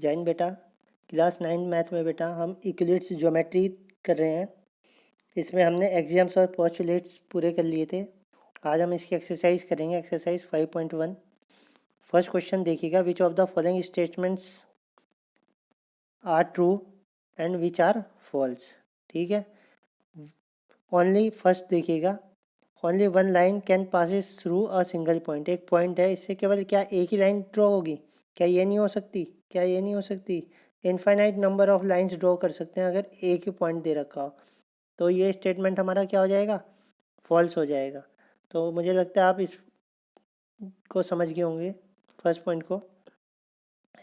जैन बेटा, class 9 math में बेटा हम इक्विलिट्स ज्योमेट्री कर रहे हैं। इसमें हमने एक्सियम्स और पोस्टुलेट्स पूरे कर लिए थे। आज हम इसकी एक्सरसाइज करेंगे, एक्सरसाइज 5.1। फर्स्ट क्वेश्चन देखिएगा, which of the following statements are true and which are false. ठीक है, ओनली फर्स्ट देखिएगा, only one line can passes through a single point. एक पॉइंट है, इससे केवल क्या एक ही लाइन ड्रॉ होगी? क्या ये नहीं हो सकती? क्या ये नहीं हो सकती? Infinite number of lines draw कर सकते हैं अगर एक ही पॉइंट दे रखा हो। तो ये स्टेटमेंट हमारा क्या हो जाएगा? फॉल्स हो जाएगा। तो मुझे लगता है आप इसको समझ गए होंगे, फर्स्ट पॉइंट को।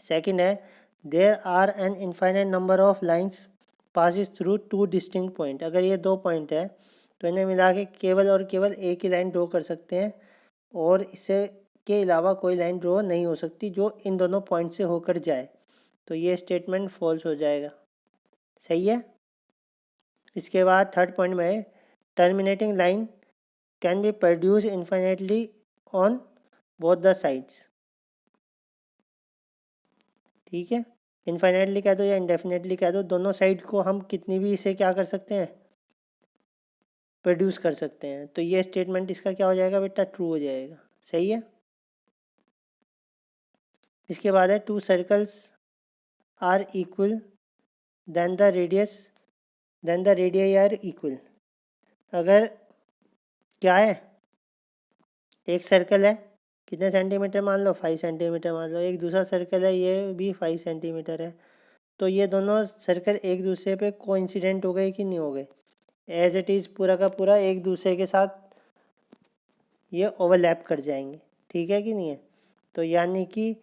सेकंड है, there are an infinite number of lines passes through two distinct point. अगर ये दो पॉइंट है तो इन्हें मिला के केवल और केवल एक ही लाइन ड्रॉ कर सकते हैं, और इससे के अलावा कोई लाइन ड्रॉ नहीं हो सकती जो इन दोनों पॉइंट से होकर जाए। तो ये स्टेटमेंट फॉल्स हो जाएगा। सही है। इसके बाद थर्ड पॉइंट में, terminating line can be produce infinitely on both the sides. ठीक है, इन्फाइनाइटली कह दो या इंडेफिनेटली कह दो, दोनों साइड को हम कितनी भी इसे क्या कर सकते हैं? प्रोड्यूस कर सकते हैं। तो ये स्टेटमेंट इसका क्या हो जाएगा बेटा? ट्रू हो जाएगा। सही है। इसके बाद है, two circles are equal then the radius are equal. अगर क्या है, एक सर्कल है, कितने सेंटीमीटर मान लो? 5 सेंटीमीटर मान लो। एक दूसरा सर्कल है, ये भी 5 सेंटीमीटर है। तो ये दोनों सर्कल एक दूसरे पे कोइंसिडेंट हो गए कि नहीं हो गए? एज इट इज़ पूरा का पूरा एक दूसरे के साथ ये ओवरलैप कर जाएंगे। ठीक है कि नहीं है? तो यानी कि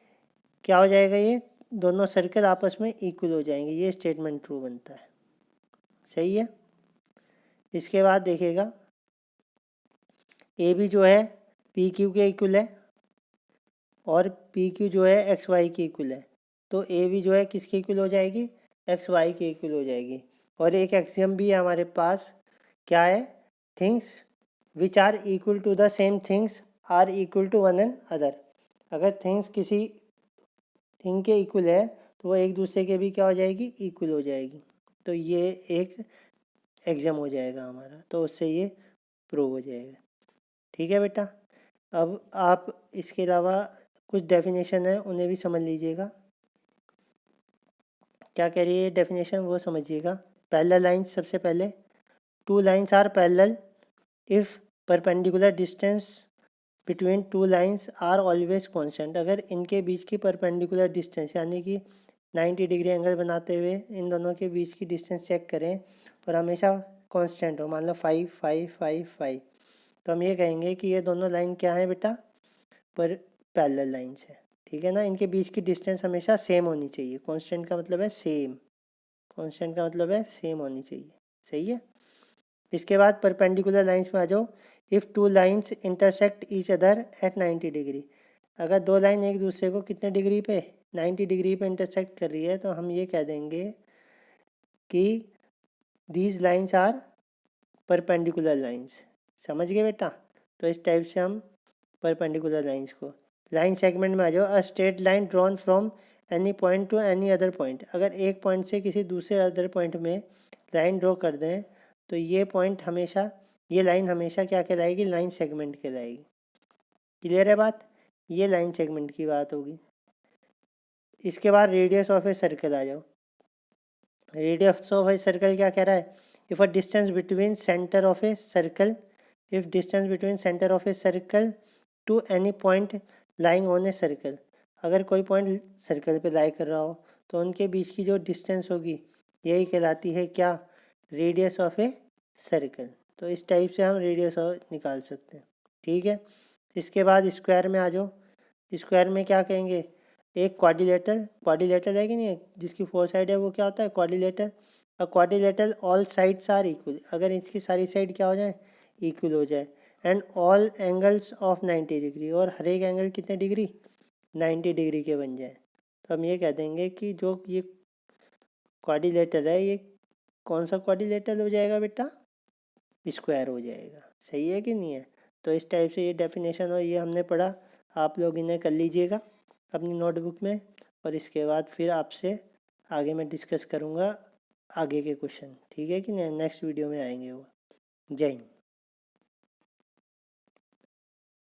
क्या हो जाएगा, ये दोनों सर्कल आपस में इक्वल हो जाएंगे। ये स्टेटमेंट ट्रू बनता है। सही है। इसके बाद देखिएगा, ए भी जो है पी क्यू के इक्वल है और पी क्यू जो है एक्स वाई के इक्वल है। तो ए भी जो है किसके इक्वल हो जाएगी? एक्स वाई के इक्वल हो जाएगी। और एक एक्सियम भी है हमारे पास, क्या है? Things which are equal to the same things are equal to one and other. अगर थिंग्स किसी थिंग के इक्वल है तो वो एक दूसरे के भी क्या हो जाएगी? इक्वल हो जाएगी। तो ये एक एग्जाम हो जाएगा हमारा, तो उससे ये प्रूव हो जाएगा। ठीक है बेटा। अब आप इसके अलावा कुछ डेफिनेशन है उन्हें भी समझ लीजिएगा। क्या कह रही है डेफिनेशन, वो समझिएगा। पैरेलल लाइंस, सबसे पहले, two lines are parallel if perpendicular distance between two lines are always constant. अगर इनके बीच की परपेंडिकुलर डिस्टेंस यानी कि 90 डिग्री एंगल बनाते हुए इन दोनों के बीच की डिस्टेंस चेक करें और हमेशा कांस्टेंट हो, मान लो 5 5 5 5, तो हम ये कहेंगे कि ये दोनों लाइन क्या है बेटा? पर पैरेलल लाइंस है। ठीक है ना। इनके बीच की डिस्टेंस हमेशा सेम होनी चाहिए। कांस्टेंट का मतलब है सेम, कांस्टेंट का मतलब है सेम होनी चाहिए। सही है। इसके बाद परपेंडिकुलर लाइंस में आ जाओ। If two lines intersect each other at 90 degree. अगर दो लाइन एक दूसरे को कितने डिग्री पे? 90 डिग्री पे इंटरसेक्ट कर रही है, तो हम ये कह देंगे कि these lines are perpendicular lines. समझ गए बेटा? तो इस टाइप से हम परपेंडिकुलर लाइंस को, लाइन सेगमेंट में आ जाओ। A straight line drawn from any point to any other point. अगर एक पॉइंट से किसी दूसरे अदर पॉइंट में लाइन ड्रॉ कर दें तो ये पॉइंट हमेशा, ये लाइन हमेशा क्या कहलाएगी? लाइन सेगमेंट कहलाएगी। क्लियर है बात? ये लाइन सेगमेंट की बात होगी। इसके बाद रेडियस ऑफ ए सर्कल आ जाओ। रेडियस ऑफ ए सर्कल क्या कह रहा है? If a distance between centre of a circle, if distance between centre of a circle to any point lying on a circle. अगर कोई पॉइंट सर्कल पे लाई कर रहा हो तो उनके बीच की जो डिस्टेंस होगी यही कहलाती है क्या? Radius of a circle. तो इस टाइप से हम रेडियस निकाल सकते हैं। ठीक है। इसके बाद स्क्वायर में आ जाओ। स्क्वायर में क्या कहेंगे? एक क्वाड्रिलेटरल है कि नहीं है, जिसकी फोर साइड है वो क्या होता है? Quadrilateral. A quadrilateral all sides are equal. अगर इसकी सारी साइड क्या हो जाए? इक्वल हो जाए। And all angles of 90 degree, और हर एक एंगल कितने डिग्री? 90 डिग्री के बन जाए। तो हम ये कह देंगे कि जो ये क्वाड्रिलेटरल है, ये कौन सा क्वाड्रिलेटरल हो जाएगा बेटा? स्क्वायर हो जाएगा। सही है कि नहीं है? तो इस टाइप से ये डेफिनेशन और ये हमने पढ़ा, आप लोग इन्हें कर लीजिएगा अपनी नोटबुक में। और इसके बाद फिर आपसे आगे मैं डिस्कस करूँगा आगे के क्वेश्चन, ठीक है कि नहीं, नेक्स्ट वीडियो में आएंगे वो। जय हिंद।